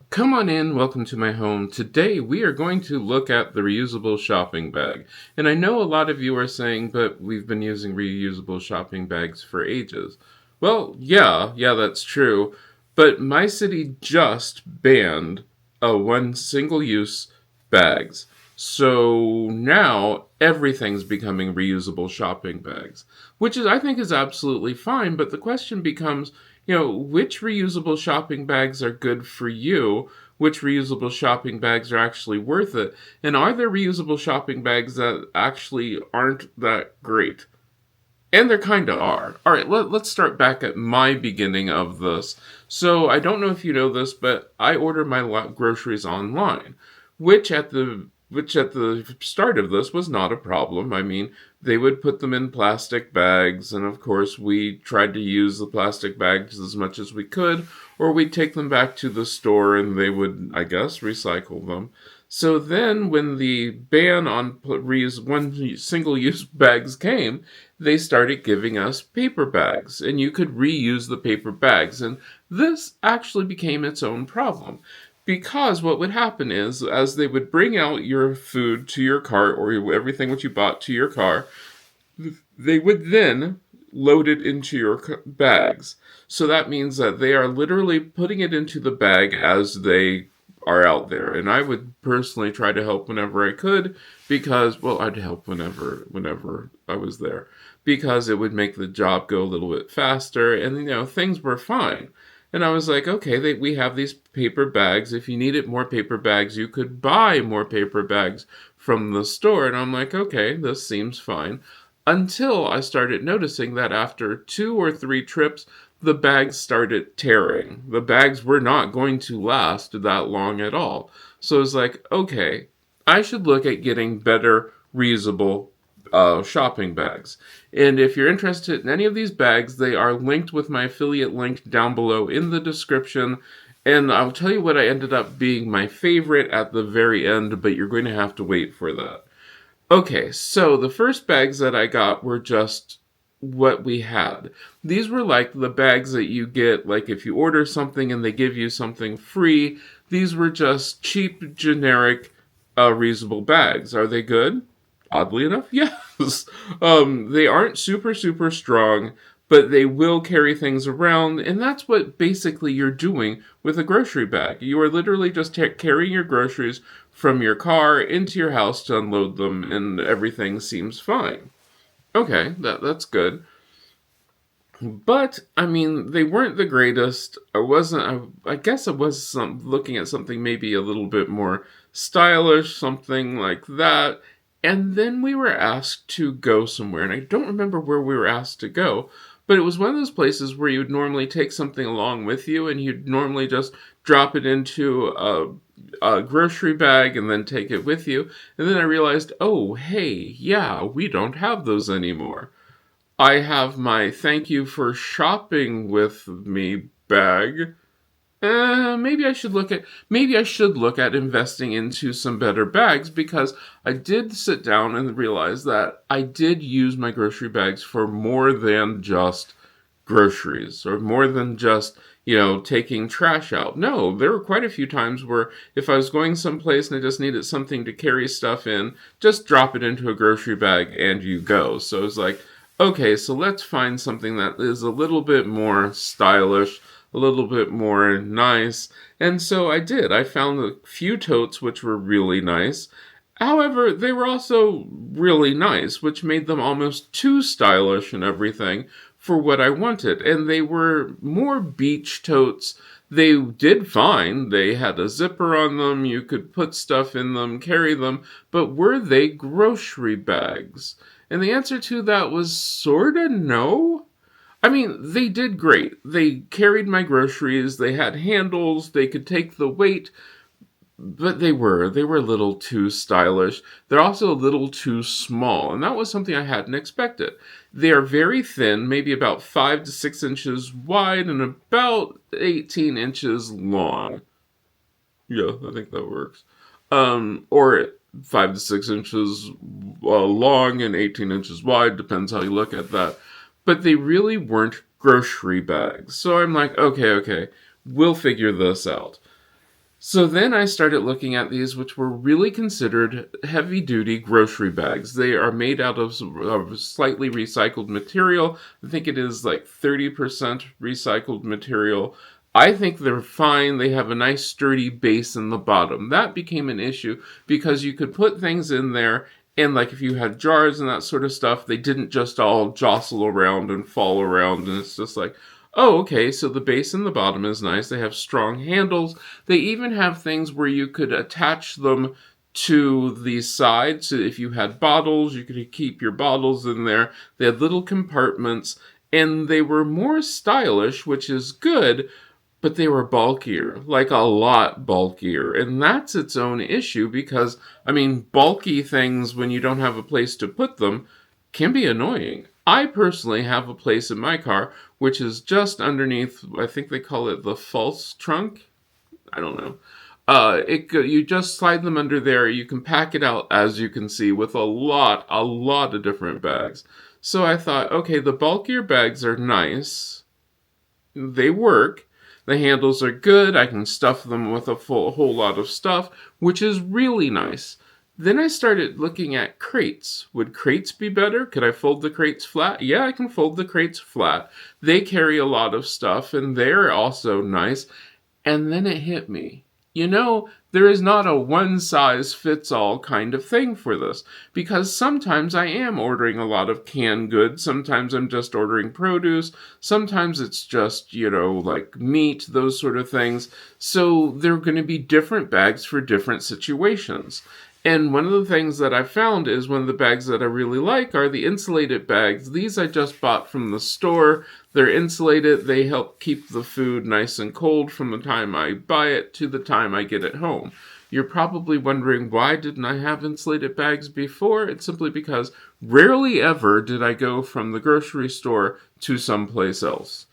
Come on in, welcome to my home. Today we are going to look at the reusable shopping bag. And I know a lot of you are saying, but we've been using reusable shopping bags for ages. Well, yeah, that's true. But my city just banned one single use bags. So now everything's becoming reusable shopping bags, which is I think is absolutely fine, but the question becomes, which reusable shopping bags are good for you? Which reusable shopping bags are actually worth it? And are there reusable shopping bags that actually aren't that great? And there kind of are. All right, let's start back at my beginning of this. So I don't know if you know this, but I order my groceries online, which at the start of this was not a problem. I mean, they would put them in plastic bags, and of course we tried to use the plastic bags as much as we could, or we'd take them back to the store and they would, I guess, recycle them. So then, when the ban on one single-use bags came, they started giving us paper bags, and you could reuse the paper bags. And this actually became its own problem. Because what would happen is, as they would bring out your food to your car or everything what you bought to your car, they would then load it into your bags. So that means that they are literally putting it into the bag as they are out there. And I would personally try to help whenever I could because, well, I'd help whenever I was there because it would make the job go a little bit faster and, things were fine. And I was like, okay, we have these paper bags. If you needed more paper bags, you could buy more paper bags from the store. And I'm like, okay, this seems fine. Until I started noticing that after 2 or 3 trips, the bags started tearing. The bags were not going to last that long at all. So I was like, okay, I should look at getting better reusable shopping bags. And if you're interested in any of these bags, they are linked with my affiliate link down below in the description. And I'll tell you what I ended up being my favorite at the very end, but you're going to have to wait for that. Okay, so the first bags that I got were just what we had. These were like the bags that you get, like if you order something and they give you something free. These were just cheap, generic, reusable bags. Are they good? Oddly enough, yes. They aren't super strong, but they will carry things around, and that's what basically you're doing with a grocery bag. You are literally just carrying your groceries from your car into your house to unload them, and everything seems fine. Okay, that's good. But I mean, they weren't the greatest. I wasn't. I guess I was looking at something maybe a little bit more stylish, something like that. And then we were asked to go somewhere, and I don't remember where we were asked to go, but it was one of those places where you'd normally take something along with you, and you'd normally just drop it into a grocery bag and then take it with you. And then I realized, oh, hey, yeah, we don't have those anymore. I have my thank you for shopping with me bag. Maybe I should look at investing into some better bags because I did sit down and realize that I did use my grocery bags for more than just groceries or more than just, taking trash out. No, there were quite a few times where if I was going someplace and I just needed something to carry stuff in, just drop it into a grocery bag and you go. So it's like, okay, so let's find something that is a little bit more stylish, a little bit more nice. And so I did. I found a few totes which were really nice. However, they were also really nice, which made them almost too stylish and everything for what I wanted. And they were more beach totes. They did fine. They had a zipper on them. You could put stuff in them, carry them. But were they grocery bags? And the answer to that was sorta no. I mean, they did great. They carried my groceries, they had handles, they could take the weight, but they were a little too stylish. They're also a little too small, and that was something I hadn't expected. They are very thin, maybe about 5 to 6 inches wide and about 18 inches long. Yeah, I think that works. Or 5 to 6 inches long and 18 inches wide, depends how you look at that. But they really weren't grocery bags. So I'm like, okay, we'll figure this out. So then I started looking at these, which were really considered heavy duty grocery bags. They are made out of slightly recycled material. I think it is like 30% recycled material. I think they're fine. They have a nice sturdy base in the bottom. That became an issue because you could put things in there, and like if you had jars and that sort of stuff, they didn't just all jostle around and fall around. And it's just like, oh, okay, so the base and the bottom is nice. They have strong handles. They even have things where you could attach them to the side. So if you had bottles, you could keep your bottles in there. They had little compartments, and they were more stylish, which is good, but they were bulkier, like a lot bulkier. And that's its own issue because, I mean, bulky things, when you don't have a place to put them, can be annoying. I personally have a place in my car which is just underneath, I think they call it the false trunk. I don't know. You just slide them under there. You can pack it out, as you can see, with a lot of different bags. So I thought, okay, the bulkier bags are nice. They work. The handles are good. I can stuff them with a whole lot of stuff, which is really nice. Then I started looking at crates. Would crates be better? Could I fold the crates flat? Yeah, I can fold the crates flat. They carry a lot of stuff, and they're also nice. And then it hit me. You know, there is not a one-size-fits-all kind of thing for this, because sometimes I am ordering a lot of canned goods, sometimes I'm just ordering produce, sometimes it's just, like meat, those sort of things. So there are going to be different bags for different situations. And one of the things that I found is one of the bags that I really like are the insulated bags. These I just bought from the store. They're insulated. They help keep the food nice and cold from the time I buy it to the time I get it home. You're probably wondering, why didn't I have insulated bags before? It's simply because rarely ever did I go from the grocery store to someplace else.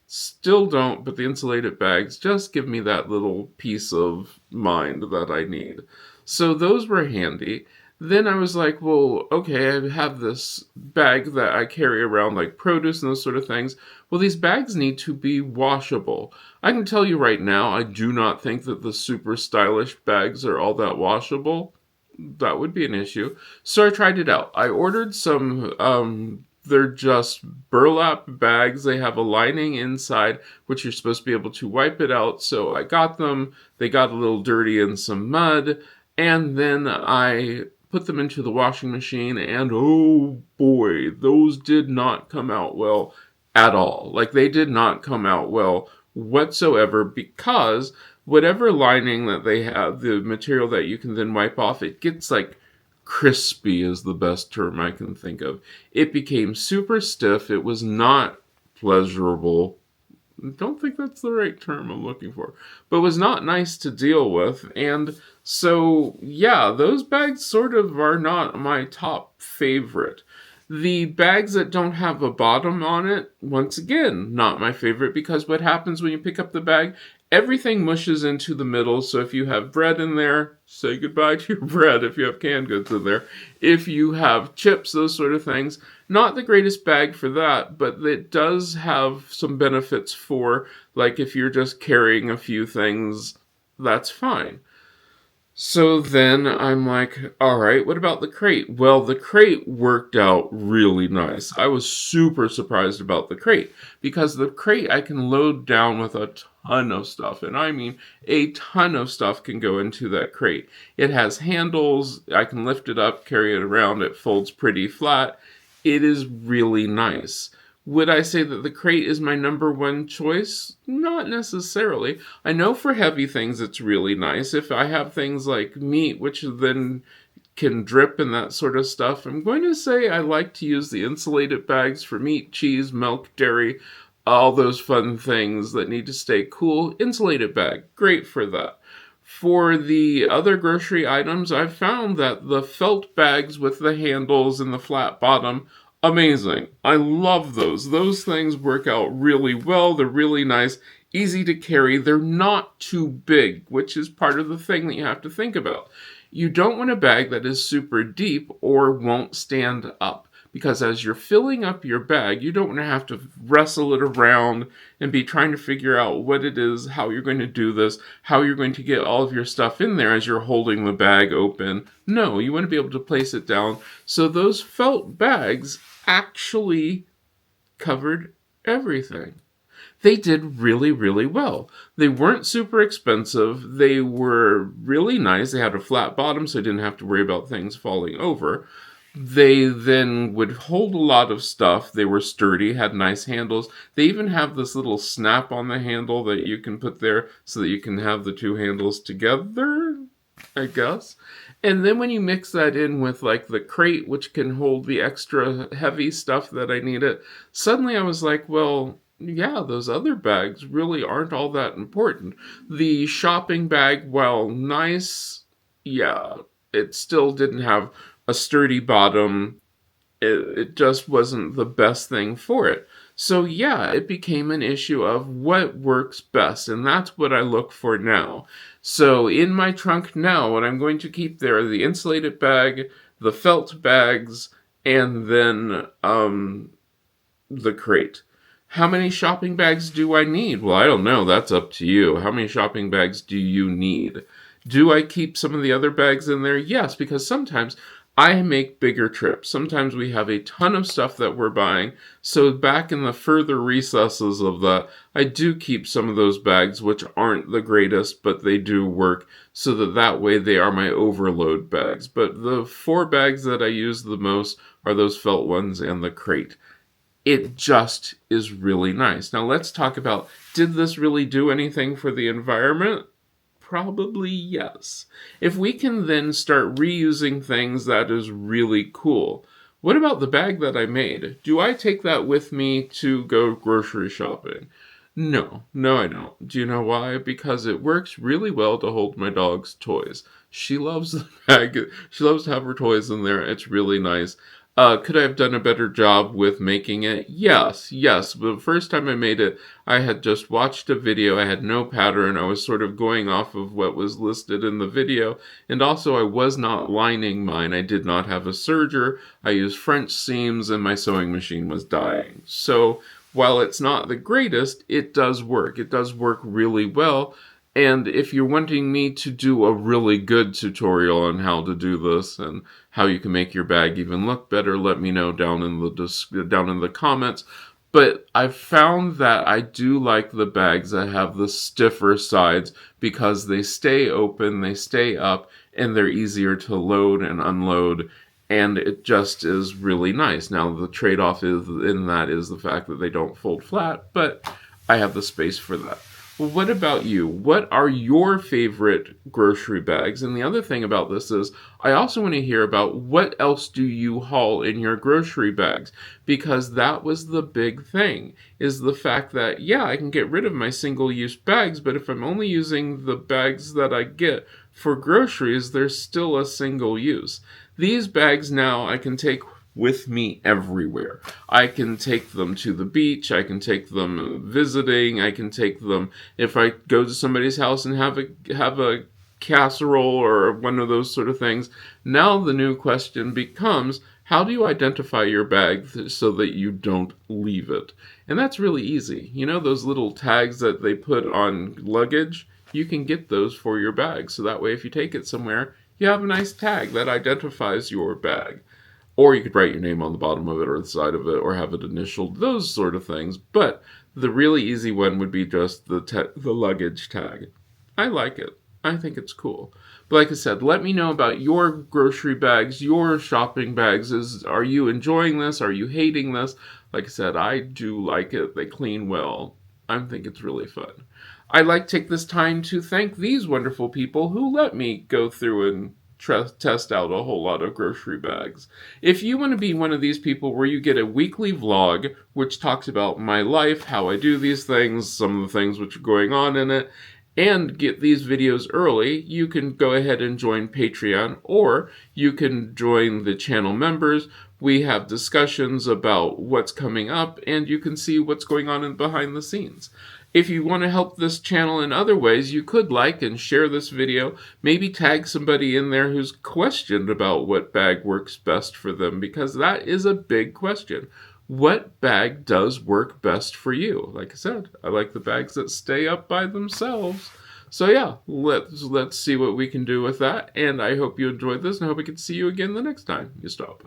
Still don't, but the insulated bags just give me that little peace of mind that I need. So those were handy. Then I was like, well, okay, I have this bag that I carry around, like produce and those sort of things. Well, these bags need to be washable. I can tell you right now, I do not think that the super stylish bags are all that washable. That would be an issue. So I tried it out. I ordered some, they're just burlap bags. They have a lining inside, which you're supposed to be able to wipe it out. So I got them. They got a little dirty in some mud. And then I put them into the washing machine, and oh boy, those did not come out well at all. Like, they did not come out well whatsoever, because whatever lining that they have, the material that you can then wipe off, it gets like crispy is the best term I can think of. It became super stiff. It was not pleasurable. Don't think that's the right term I'm looking for, but was not nice to deal with. And so, yeah, those bags sort of are not my top favorite. The bags that don't have a bottom on it, once again, not my favorite, because what happens when you pick up the bag, everything mushes into the middle. So if you have bread in there, say goodbye to your bread if you have canned goods in there. If you have chips, those sort of things, not the greatest bag for that, but it does have some benefits for, like, if you're just carrying a few things, that's fine. So then I'm like, all right, what about the crate? Well, the crate worked out really nice. I was super surprised about the crate, because the crate I can load down with a ton of stuff. And I mean, a ton of stuff can go into that crate. It has handles. I can lift it up, carry it around. It folds pretty flat. It is really nice. Would I say that the crate is my number one choice? Not necessarily. I know for heavy things it's really nice. If I have things like meat, which then can drip and that sort of stuff, I'm going to say I like to use the insulated bags for meat, cheese, milk, dairy, all those fun things that need to stay cool. Insulated bag, great for that. For the other grocery items, I've found that the felt bags with the handles and the flat bottom, amazing. I love those. Those things work out really well. They're really nice, easy to carry. They're not too big, which is part of the thing that you have to think about. You don't want a bag that is super deep or won't stand up, because as you're filling up your bag, you don't want to have to wrestle it around and be trying to figure out what it is, how you're going to do this, how you're going to get all of your stuff in there as you're holding the bag open. No, you want to be able to place it down. So those felt bags actually covered everything. They did really, really well. They weren't super expensive. They were really nice. They had a flat bottom, so I didn't have to worry about things falling over. They then would hold a lot of stuff. They were sturdy, had nice handles. They even have this little snap on the handle that you can put there so that you can have the two handles together, I guess. And then when you mix that in with like the crate, which can hold the extra heavy stuff that I needed, suddenly I was like, well, yeah, those other bags really aren't all that important. The shopping bag, while nice, yeah, it still didn't have a sturdy bottom. It just wasn't the best thing for it. So yeah, it became an issue of what works best, and that's what I look for now. So in my trunk now, what I'm going to keep there are the insulated bag, the felt bags, and then the crate. How many shopping bags do I need? Well, I don't know. That's up to you. How many shopping bags do you need? Do I keep some of the other bags in there? Yes, because sometimes I make bigger trips. Sometimes we have a ton of stuff that we're buying. So back in the further recesses of that, I do keep some of those bags, which aren't the greatest, but they do work, so that way they are my overload bags. But the 4 bags that I use the most are those felt ones and the crate. It just is really nice. Now let's talk about, did this really do anything for the environment? Probably yes. If we can then start reusing things, that is really cool. What about the bag that I made? Do I take that with me to go grocery shopping? No, I don't. Do you know why? Because it works really well to hold my dog's toys. She loves the bag. She loves to have her toys in there. It's really nice. Could I have done a better job with making it? Yes. The first time I made it, I had just watched a video. I had no pattern. I was sort of going off of what was listed in the video. And also, I was not lining mine. I did not have a serger. I used French seams, and my sewing machine was dying. So while it's not the greatest, it does work. It does work really well. And if you're wanting me to do a really good tutorial on how to do this and how you can make your bag even look better, let me know down in the comments. But I've found that I do like the bags that have the stiffer sides because they stay open, they stay up, and they're easier to load and unload. And it just is really nice. Now, the trade-off is the fact that they don't fold flat, but I have the space for that. Well, what about you? What are your favorite grocery bags? And the other thing about this is, I also want to hear about what else do you haul in your grocery bags? Because that was the big thing, is the fact that, yeah, I can get rid of my single-use bags, but if I'm only using the bags that I get for groceries, there's still a single use. These bags now I can take with me everywhere. I can take them to the beach, I can take them visiting, I can take them if I go to somebody's house and have a casserole or one of those sort of things. Now the new question becomes, how do you identify your bag so that you don't leave it? And that's really easy. You know those little tags that they put on luggage? You can get those for your bag. So that way if you take it somewhere, you have a nice tag that identifies your bag. Or you could write your name on the bottom of it or the side of it or have it initialed, those sort of things. But the really easy one would be just the luggage tag. I like it. I think it's cool. But like I said, let me know about your grocery bags, your shopping bags. Are you enjoying this? Are you hating this? Like I said, I do like it. They clean well. I think it's really fun. I'd like to take this time to thank these wonderful people who let me go through and test out a whole lot of grocery bags. If you want to be one of these people where you get a weekly vlog which talks about my life, how I do these things, some of the things which are going on in it, and get these videos early, you can go ahead and join Patreon, or you can join the channel members. We have discussions about what's coming up, and you can see what's going on behind the scenes. If you want to help this channel in other ways, you could like and share this video. Maybe tag somebody in there who's questioned about what bag works best for them, because that is a big question. What bag does work best for you? Like I said, I like the bags that stay up by themselves. So yeah, let's see what we can do with that. And I hope you enjoyed this, and I hope I can see you again the next time you stop by.